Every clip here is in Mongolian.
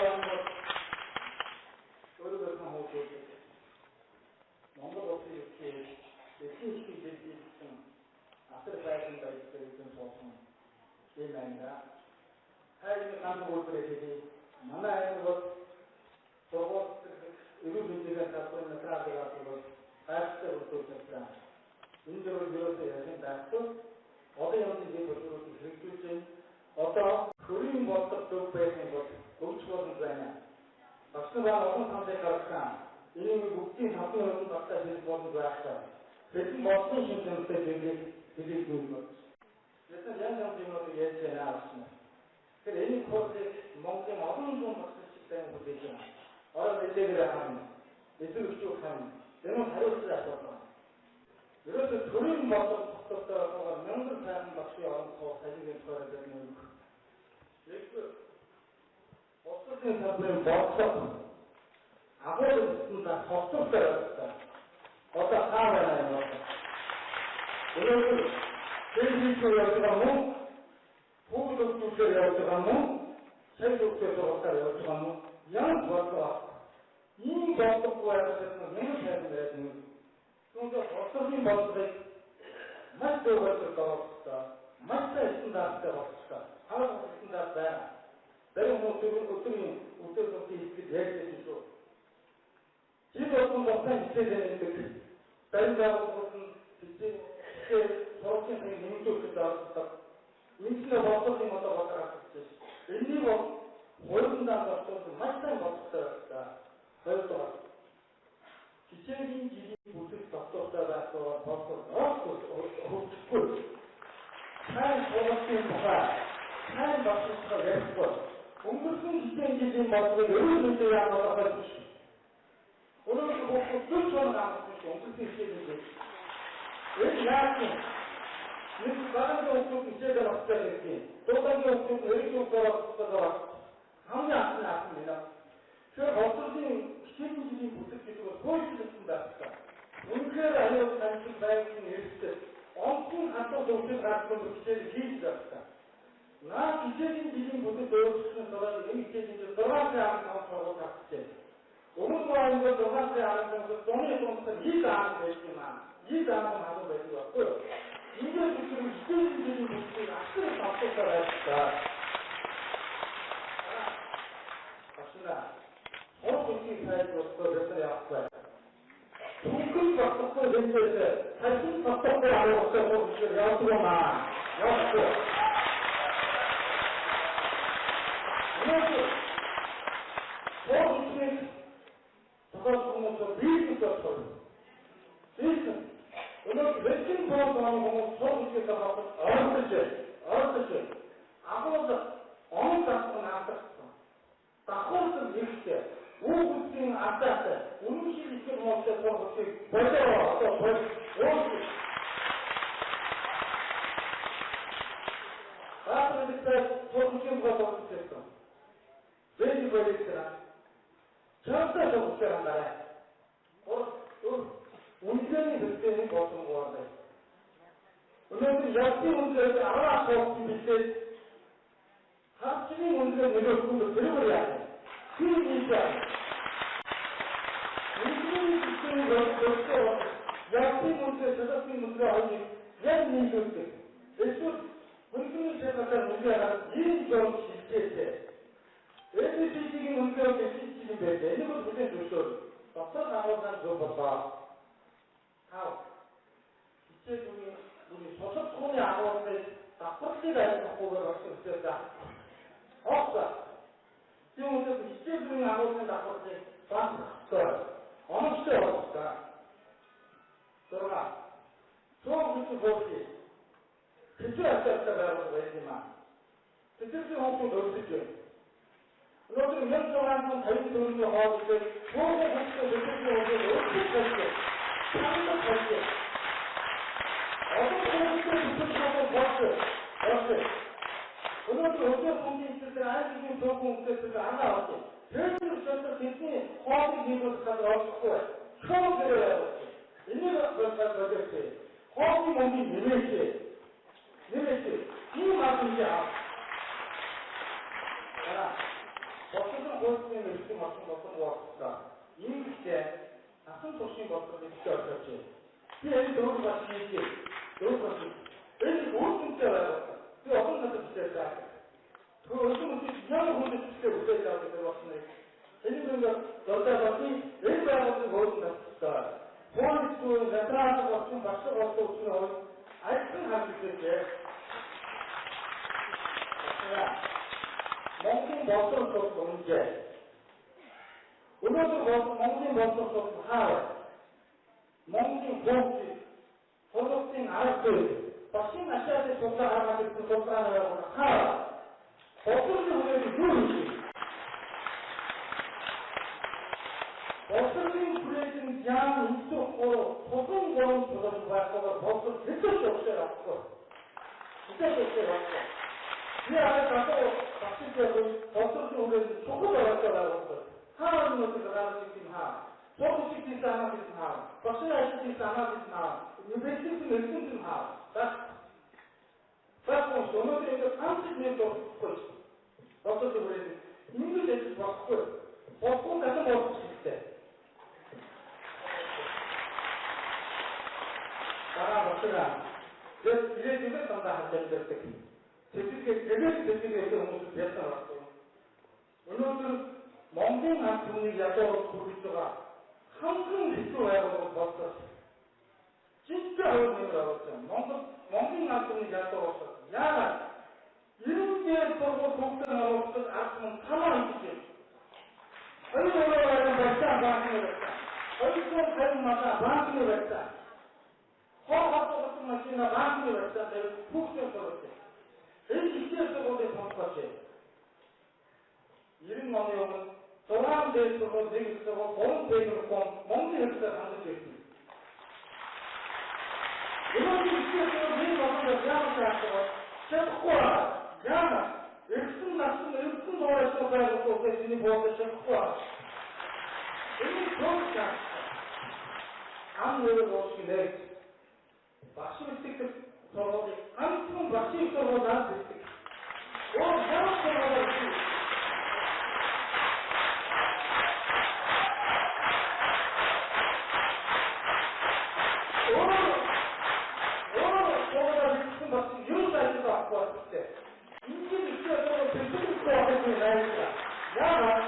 하는 것, 어려운 상황을 보여주고, 뭔가 없이 이렇게, 신식이 될 수 있으면, 앞으로 가야 된다, 이렇게 좀 좋았으면, 이 말입니다. 하나님의 감독을 그래야지, 만나야 것, 저거, 의료비지가 갖고 있는 사람들 갖고, 다시적으로 또 있었다. 인도를 밀어서 여신다. 또, 어떤 형식의 것으로 일으킬지, 어떤 그림 모습도 보여주는 것, 멈추어진 거냐. 박수가 어떤 상태에 갈까? 이놈의 묵진 상태로는 박사들이 모든 거 알까? 그래서 멋진 신경을 되게 것. 그래서 연상적으로 예지에 나왔습니다. 그래서 이 코스에 멍청 어떤 좀 박수식 때문에 되죠. 어른 내대기를 하면, 예술을 쭉 하면, 내는 다를 수 없어. 이렇게 그림 모습 섞었다가 명분 사는 박수에 얹고 사진을 줘야 되는 거. 이렇게 어떤 사람들은 멋쩍 아무도 쓴다, 헛속다였다. 어떤 사람이나요, 이렇게 제일주에 여쭤가면, 부부독주에 여쭤가면, 세독주에 여쭤가면, 양 좋았다. 이 멋쩍구에서 영을 해야 되는 그러니까 어떤 모습에 맛도 없을 거 없을까? 맛도 있습니다, 없을까? 하나도 있습니다, 내가 뭐 어떤 이렇게 얘기해주죠. 지금 어떤 것과 있어야 되는데, 다른 사람하고 무슨 이제 저렇게 민족 있다, 인치가 어떤 것도 왔다 갔지. 인리고 보여준다는 것도 맛도 없을까? 그래서 기체적인 길이 모습 덕덕다가 또 죽고 사인 보너스가 사인 박수가 냈고 공급성 기체적인 모습을 여러 문제야 나가서 오늘 그 목표 끝으로 나가서 공급성 기체적인 왜 이야기 이렇게 다른 경우 기체가 없다든지 또 다른 경우 왜 경우가 없어서 아무리 안 나왔습니다. 그 어떤 기체적인 모습을 보여주셨습니다. 문제를 알려고 다니신 바이오는 일을 때 엄청 한쪽 동시에 가지고 기체를 기회주셨다. 나 기체적인 기준 모두 보여주시는 사람이 기체적인 너한테 아는 상황하고 같이 오늘 좋아하는 건 너한테 아는 상황에서 돈이 좀 이해가 안 되지만 이해가 안 하고 되는 없고요. 인간 기술은 기체적인 모습을 악수를 바꿔서 했다. 맞습니다. 어떻게 사회로서 몇살이 아파요. 동큰 박독도 된다해서 사실 박독도 안 하고 있어. 여수로만 여수. 그래서 이렇게 저거 보면서 밀수가 쳐요. 밀수. 오늘 몇십 번 동안 보면 서로 이렇게 가서 어렸을 때 아무것도 어느 작품 나왔어. 다코스 밀수. 오국진 아따때 음식 있게 먹어서 그렇게 벌써 또 벌써 나한테 그때 소금김과 먹었어. 왠지 버리더라. 절대 소금김 말해. 운전이 그때는 보통 거한다. 오늘은 역시 운전이 아마 소금김 밑에 합치는 운전 내려오고 들어버려야 돼. 그 인자. 운전이 그때는 벌써 역시 운전, 저작기 운전 하니 왜 민족들. 예수 운전이 생각한 문제가 인정 실제체. SC적인 운전이 SC적인 배제. 이건 무슨 조건. 어떤 나오는 좀 봐봐. 하우. 기체 중에 우리 소속통이 안 오는데 다 껍질가 있고 보고 있었다. 없어. 지금 그 기체 중에 안 오는데 다 껍질 없어. 어느 시대 없을까? 그러나 저 그치 보시. 그치 않다라고 했지만 그치 혹시 넣었을지. 너희들 현정한 건 다른 돈을 하고 있을 때 좋은 것도 그치 오고 어떻게 할게? 상도 할게. 어떤 것도 그치 하고 봤어. 오늘도 어떤 공기 있을 때 아이들이 좋은 공기 있을 때 안 나왔지. 별로 저도 대신에 화학이 기술까지 없고 처음 들어야 하지. 인내가 그럴까 그렇지. 화학이 몸이 nimes지. 이 말씀이야. 어쨌든 төрлийн орчин болсон боллоо. Иймэрхүү асан туршийн бодлого ихтэй орж байна. Би энэ дөрөв бас хийжээ. Дөрөв бас энэ үүрэгтэй байгаа. Би олон надад хэлээ заа. Тэр өөрөөр ямар хүндэтгэл үлээж авах гэдэг болсон юм. Энэ нэг дөрөвдөө энэ байгууллагын хөрөнгө татсан. Хөрөнгө затраад болсон багш болсон учраас айсан хавьлээ. Монголын боловсрол тул үнэтэй. Өнөөдөр Монголын боловсрол тул хаа? Монголын хөгжил, хөрвөлийн арга багшийн ашиглаж судалгаа гаргаж ирсэн судалгааны хаа? Боловсролын хүрээлэн юу юм? Боловсролын хүрээлэн яам өнцөг тулгын гурван төлөв байгаагаар боловсрол хэвчээ өгсөн авахгүй. Хэвчээ авахгүй. Я такого фактически боловсролын хүрээлэн чухал байгаагаар хаа нэг гаргаж ирсэн хаа? Фокусыг таамаг гэсэн хаа? Багшийн ажлыг таамаг гэсэн хаа? Инвестицийн нөлөөсөн хаа? Бас өнөөдөр энэ хамт нэг болохгүй. Боловсролын хүрээлэн ингэж ажил болохгүй. Болохгүй гэсэн болох хэрэгтэй. Дараа болоо. Зөв ирээдүйд тандаа хандаж байдаг. Тэтгэл хүмүүс яасан байна. Өнөөдөр Монголын ард түмнийг ядуу хүргэж байгаа хамгийн хэцүү байгууллага болсон. Жинхэнэ хувийн байгууллага Монголын ард түмнийг ядуу болсон. Яагаад? Ирээдүйд сургууль бүгд оруулах ард түмэн тамаа хийж байна. Өөрөөр хэлбэл банкны байсан. Өөрөөр хэлбэл банкны байсан. Хоолой машина банкны байсан. Бүгд сургууль. Энэ ихтэй сургуулийн функцаач. 90 оны өмнө 6 дэс сургууль, нэг сургууль, 3 дэс Монголын хэлээр хандаж ирсэн. Өнөөдөр ихтэй сургуулийн функцаач яагаад чадахгүй? Яагаад? Эрдэм насан эрдэм доорсон байгууллагууд энэ бодлого чадахгүй. Энэ функцаа ам нэр болчихлоо. Багш мэддэг сургуулийг ганцхан багшийн сургуулиар бичдэг. Ямар сургуулиар бичдэг? Сургуулиар бичсэн багш юу сайтай байхгүй байна. Ингээд ихтэй сургууль бичдэг байх юм байна. Яагаад?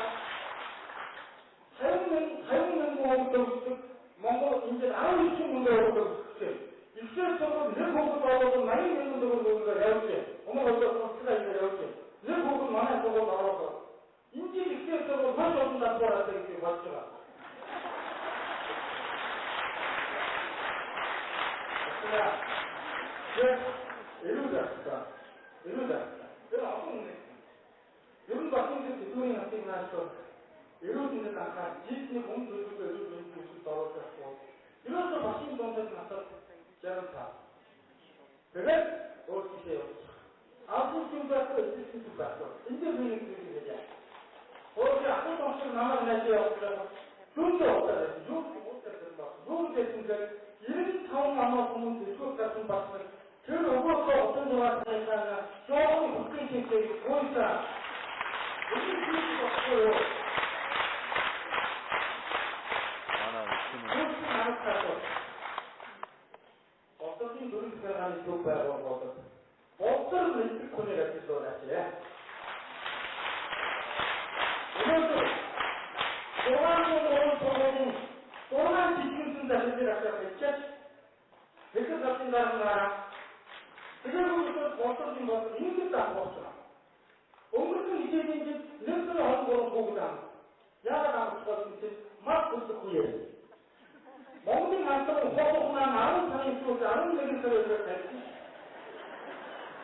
хайрын өгдөг Монгол ингээд 19 мөнгө өгдөг. Ихтэй сургууль нэг хүүхэд болоод 80,000 төгрөг явуулж байна. Өмнө нь хоцтой явуулж байна. Нэг хүүхэд манай сургууль ороод ингээд ихтэй сургууль маш олон давхараа гэж болж байгаа. Тэр олон нэг. Ер нь багын төдийний хатыг наашгүй. Ерөөдөө танхаа жишний хүн төлөвлөгөө ерөөдөө төсөлд оруулах бол ерөөдөө багын дундад насад жаргал. Тэгээд өөрчлөлт явуулах. Авсан байхгүй эцэстэн байхгүй. Энд би нэг зүйл хэлье. Өөрөөр ахын онцлог намайг найж явуулах. Түндээ уутаад юу уутаад байна. Юу гэсэн 95 намаа хүмүүс зөвхөн гасан багсан. Тэр өгөөгөө утсан зураг цайхаа шоуны бүхэн хийх гойсаа. Энэ зүйл баггүй. Оттогийн дөрөв цагааны төв байгууллагууд боловсрол мэддэг хүнийг ажиллуулаач яа. Өнөөдөр Уран жижигэн захидлыг авах гэж хэсэг хатны дараагаар тэгээд боловсролын бодлого ингэж авах байна. Өнгөрсөн хичээлийн нэг сарын 23 бүгд ам. Яагаад амтгал гэж мат бүсгүй. Монголын хандлагын хоолойноо 10 сарын сүүлд 11 сарын тавьсан.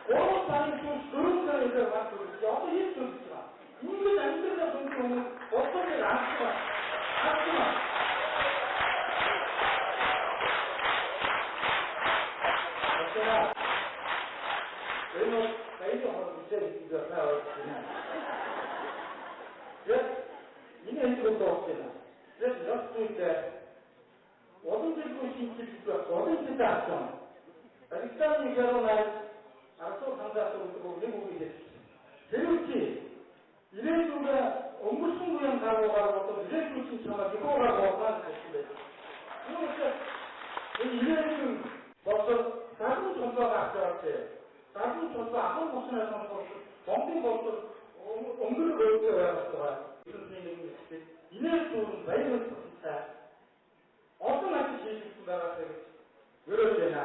3 сарын сүүлд 4 сарын мат бүсгүй. Одоо хийж үзсэн. Ингээд амьдралаа хүмүүс боловсролыг авах. Энэ баялаг хөрөмжтэй зүйл байна. Энэ энэ доосна. Тэс ростүйтэй олон зүйлгүй шинжилгээ болох олон зүйл таасан. Пакистаны гэрүүнээс арсуу хандаад өгдөг нэг үг хэлсэн. Тэр үчи ирээдүйд өнгөрсөн үеийн гаруугаар авч Гадны цуглаа агуу мөснөөс хойш бомбын болдог өнгөрөг өөртөө явах байгаа. Инээс дүүрэн баяр хөөртэй олон ажил хийсэн байгаа гэж өрөөж байна.